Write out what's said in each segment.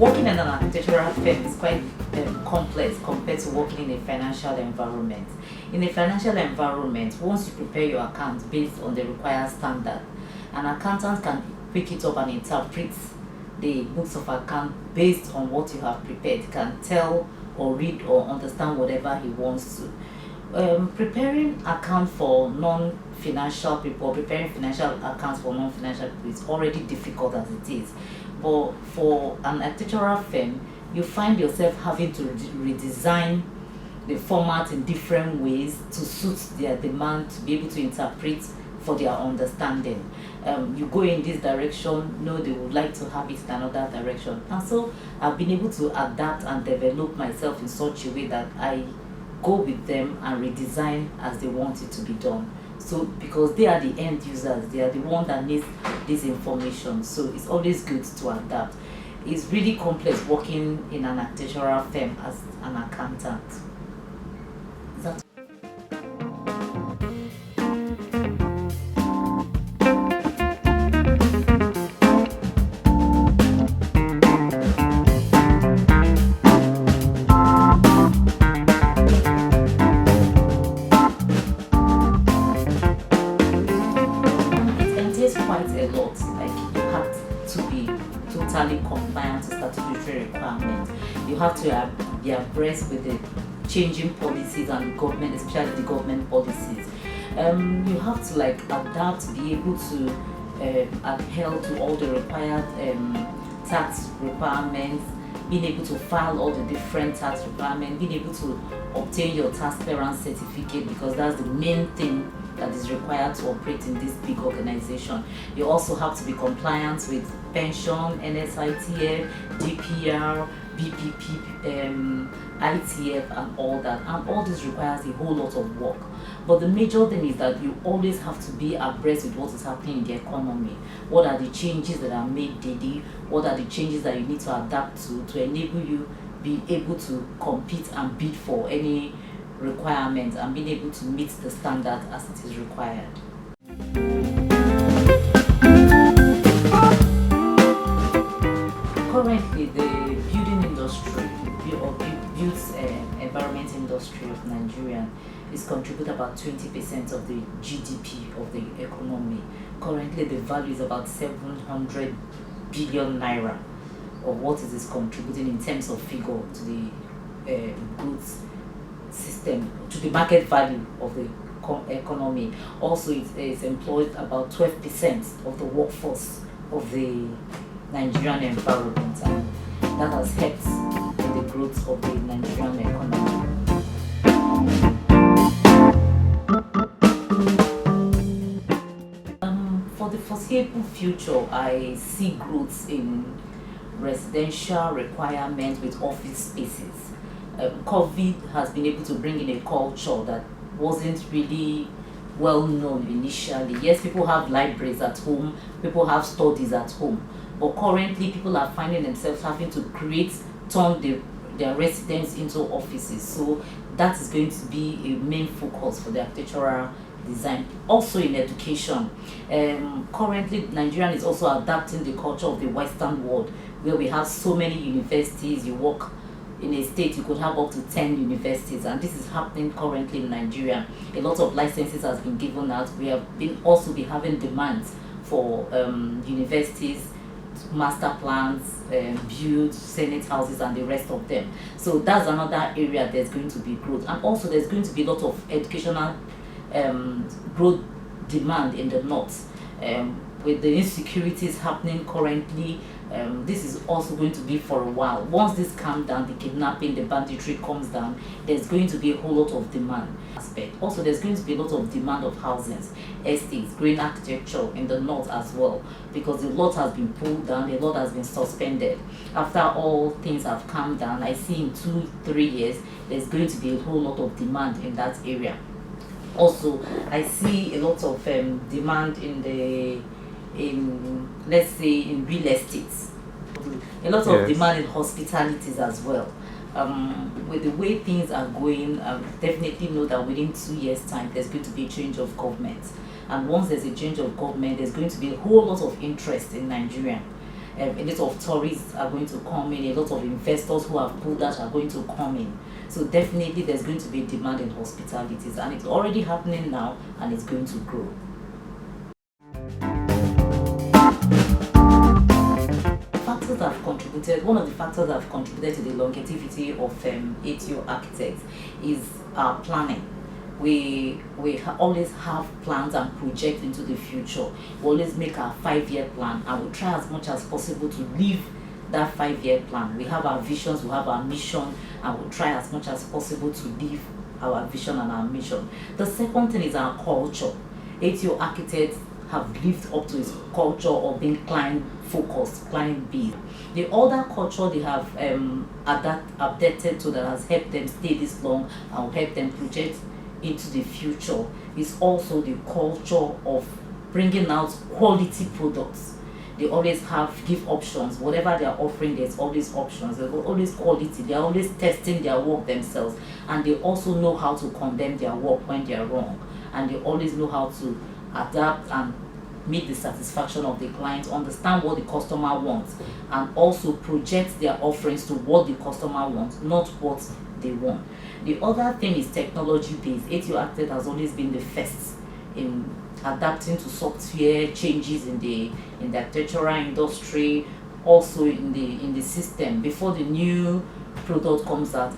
Working in an architectural firm is quite complex compared to working in a financial environment. In a financial environment, once you prepare your account based on the required standard, an accountant can pick it up and interpret the books of account based on what you have prepared, can tell or read or understand whatever he wants to. Preparing account for non-financial people, preparing financial accounts for non-financial people is already difficult as it is. But for an architectural firm, you find yourself having to redesign the format in different ways to suit their demand, to be able to interpret for their understanding. You go in this direction, no, they would like to have it in another direction. And so I've been able to adapt and develop myself in such a way that I go with them and redesign as they want it to be done. So because they are the end users, they are the one that needs this information. So it's always good to adapt. It's really complex working in an architectural firm as an accountant. Is that quite a lot. Like you have to be totally compliant to statutory requirements. You have to be abreast with the changing policies and government, especially the government policies. You have to like adapt, be able to adhere to all the required tax requirements, being able to file all the different tax requirements, being able to obtain your tax clearance certificate, because that's the main thing that is required to operate in this big organization. You also have to be compliant with pension, NSITF, DPR, BPP, ITF and all that, and all this requires a whole lot of work. But the major thing is that you always have to be abreast with what is happening in the economy. What are the changes that are made daily? What are the changes that you need to adapt to enable you be able to compete and bid for any requirements and being able to meet the standard as it is required. Currently, the building industry or built environment industry of Nigeria is contribute about 20% of the GDP of the economy. Currently, the value is about 700 billion naira of what it is contributing in terms of figure to the goods system, to the market value of the economy. Also, it employs about 12% of the workforce of the Nigerian environment, and that has helped in the growth of the Nigerian economy. For the foreseeable future, I see growth in residential requirements with office spaces. COVID has been able to bring in a culture that wasn't really well known initially. Yes, people have libraries at home, people have studies at home, but currently people are finding themselves having to turn their residence into offices. So that is going to be a main focus for the architectural design. Also in education, currently Nigeria is also adapting the culture of the Western world, where we have so many universities. You work in a state, you could have up to 10 universities, and this is happening currently in Nigeria. A lot of licenses has been given out. We have been also be having demands for universities, master plans, build senate houses and the rest of them. So that's another area there's going to be growth, and also there's going to be a lot of educational growth demand in the north. With the insecurities happening currently, this is also going to be for a while. Once this calms down, the kidnapping, the banditry comes down, there's going to be a whole lot of demand aspect. Also, there's going to be a lot of demand of housings, estates, green architecture in the north as well, because a lot has been pulled down, a lot has been suspended. After all things have calmed down, I see in 2-3 years, there's going to be a whole lot of demand in that area. Also, I see a lot of demand in let's say in real estate, a lot of demand in hospitalities as well. With the way things are going, I definitely know that within 2 years time there's going to be a change of government, and once there's a change of government, there's going to be a whole lot of interest in Nigeria. A lot of tourists are going to come in, a lot of investors who have pulled that are going to come in. So definitely there's going to be a demand in hospitalities, and it's already happening now, and it's going to grow. Factors that have contributed, one of the factors that have contributed to the longevity of ATO architects is planning. We always have plans and project into the future. We always make our 5-year plan, and we try as much as possible to live that 5-year plan. We have our visions, we have our mission, and we try as much as possible to live our vision and our mission. The second thing is our culture. ATO architects have lived up to its culture of being client focused, client based. The other culture they have adapted to, that has helped them stay this long and will help them project into the future, is also the culture of bringing out quality products. They always give options. Whatever they are offering, there's always options. There's always quality. They are always testing their work themselves, and they also know how to condemn their work when they are wrong, and they always know how to adapt and meet the satisfaction of the client, understand what the customer wants, and also project their offerings to what the customer wants, not what they want. The other thing is technology based. ATO Architect has always been the first in adapting to software changes in the architectural industry, also in the system. Before the new product comes out,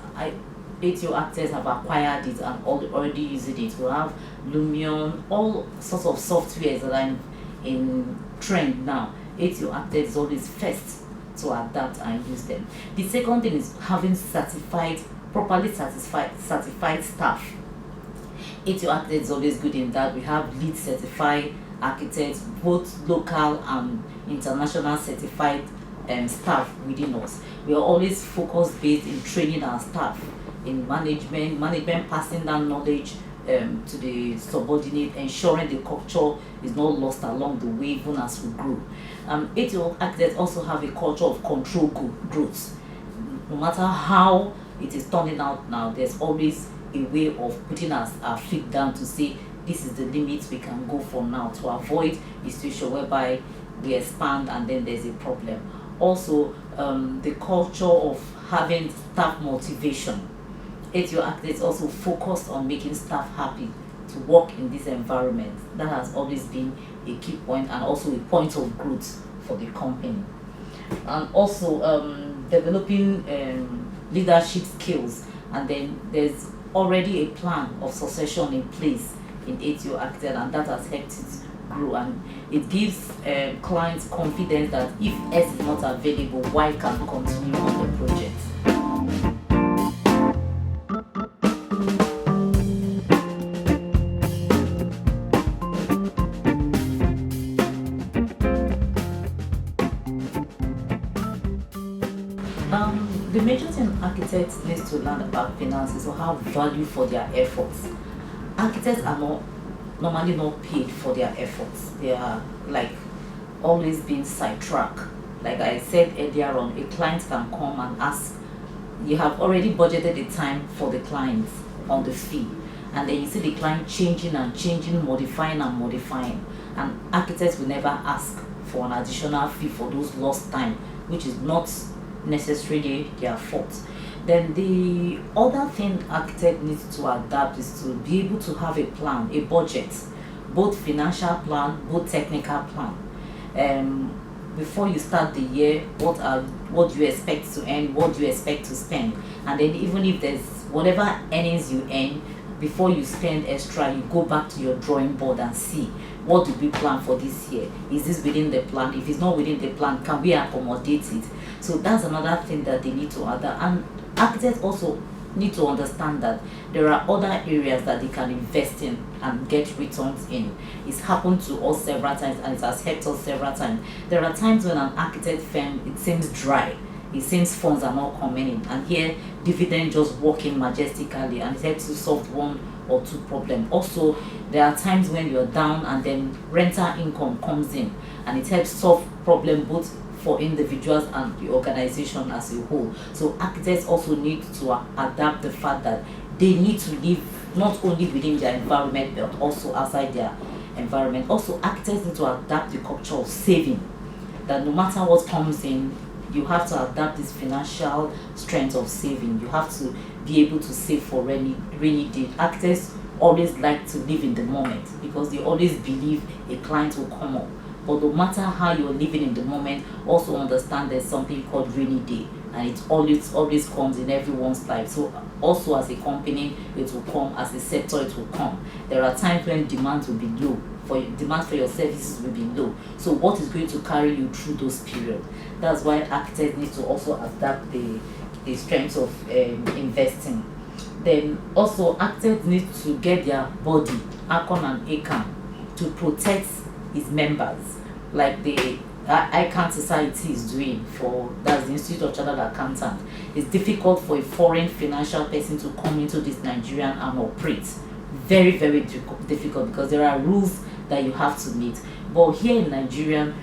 ATO architects have acquired it and already using it. We have Lumion, all sorts of softwares that are in trend now. ATO architects is always first to adapt and use them. The second thing is having properly certified staff. ATO architects is always good in that. We have lead certified architects, both local and international certified staff within us. We are always focus based in training our staff in management passing down knowledge to the subordinate, ensuring the culture is not lost along the way even as we grow. ATO architects also have a culture of control growth. No matter how it is turning out now, there's always a way of putting our feet down to say this is the limit we can go for now, to avoid a situation whereby we expand and then there's a problem. Also, the culture of having staff motivation. ATO architects also focused on making staff happy to work in this environment. That has always been a key point and also a point of growth for the company. And also developing leadership skills, and then there's already a plan of succession in place in ATO architect, and that has helped it grow, and it gives clients confidence that if S is not available, Y can continue on the project. The major thing architects need to learn about finance is to have value for their efforts. Architects are normally not paid for their efforts. They are like always being sidetracked. Like I said earlier on, a client can come and ask, you have already budgeted the time for the client on the fee, and then you see the client changing and changing, modifying and modifying, and architects will never ask for an additional fee for those lost time, which is not necessarily their fault. Then the other thing architect needs to adapt is to be able to have a plan, a budget, both financial plan, both technical plan. Before you start the year, what do you expect to earn, what do you expect to spend, and then even if there's whatever earnings you earn, before you spend extra, you go back to your drawing board and see what do we plan for this year. Is this within the plan? If it's not within the plan, can we accommodate it? So that's another thing that they need to adapt. And architects also need to understand that there are other areas that they can invest in and get returns in. It's happened to us several times, and it has helped us several times. There are times when an architect firm, it seems dry, it seems funds are not coming in, and here dividend just working majestically, and it helps you solve one or two problems. Also, there are times when you're down and then rental income comes in, and it helps solve problem both for individuals and the organization as a whole. So architects also need to adapt the fact that they need to live not only within their environment but also outside their environment. Also, architects need to adapt the culture of saving. that no matter what comes in, you have to adapt this financial strength of saving. You have to be able to save for rainy day. Architects always like to live in the moment because they always believe a client will come up. But no matter how you're living in the moment, also understand there's something called rainy day, and it always comes in everyone's life. So also as a company, it will come. As a sector, it will come. There are times when demand will be low. Demand for your services will be low. So what is going to carry you through those periods? That's why architects need to also adapt the strengths of investing. Then also architects need to get their body, ACON and ACAN, to protect its members, like the ICANN society is doing for, that's the Institute of Chartered Accountant. It's difficult for a foreign financial person to come into this Nigerian and operate. Very, very difficult because there are rules that you have to meet. But here in Nigeria,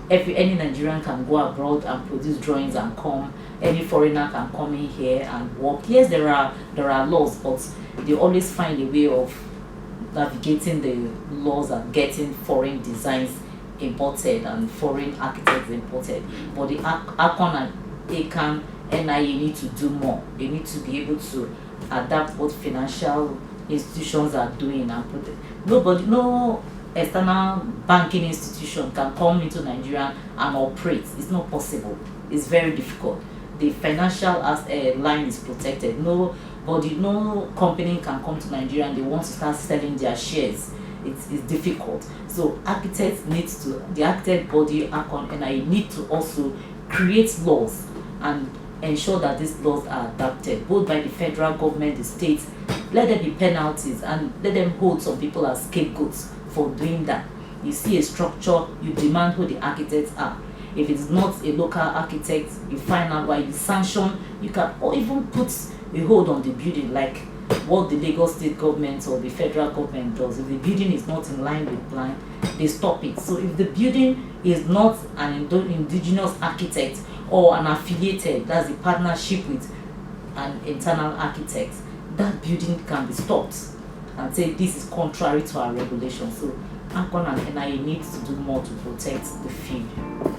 any Nigerian can go abroad and produce drawings and come. Any foreigner can come in here and work. Yes, there are laws, but they always find a way of navigating the laws and getting foreign designs imported and foreign architects imported. But the ACON and ACAN NIA need to do more. They need to be able to adapt what financial institutions are doing and put it. No external banking institution can come into Nigeria and operate. It's not possible. It's very difficult. The financial line is protected. No company can come to Nigeria and they want to start selling their shares. It's difficult. So the architect body, ACON, and I need to also create laws and ensure that these laws are adapted, both by the federal government, the states. Let there be penalties and let them hold some people as scapegoats for doing that. You see a structure, you demand who the architects are. If it's not a local architect, you find out why, you sanction, you can, or even put a hold on the building, like what the Lagos state government or the federal government does. If the building is not in line with plan, they stop it. So if the building is not an indigenous architect or an affiliated, that's a partnership with an internal architect, that building can be stopped and say this is contrary to our regulations. So ACON and NIA needs to do more to protect the field.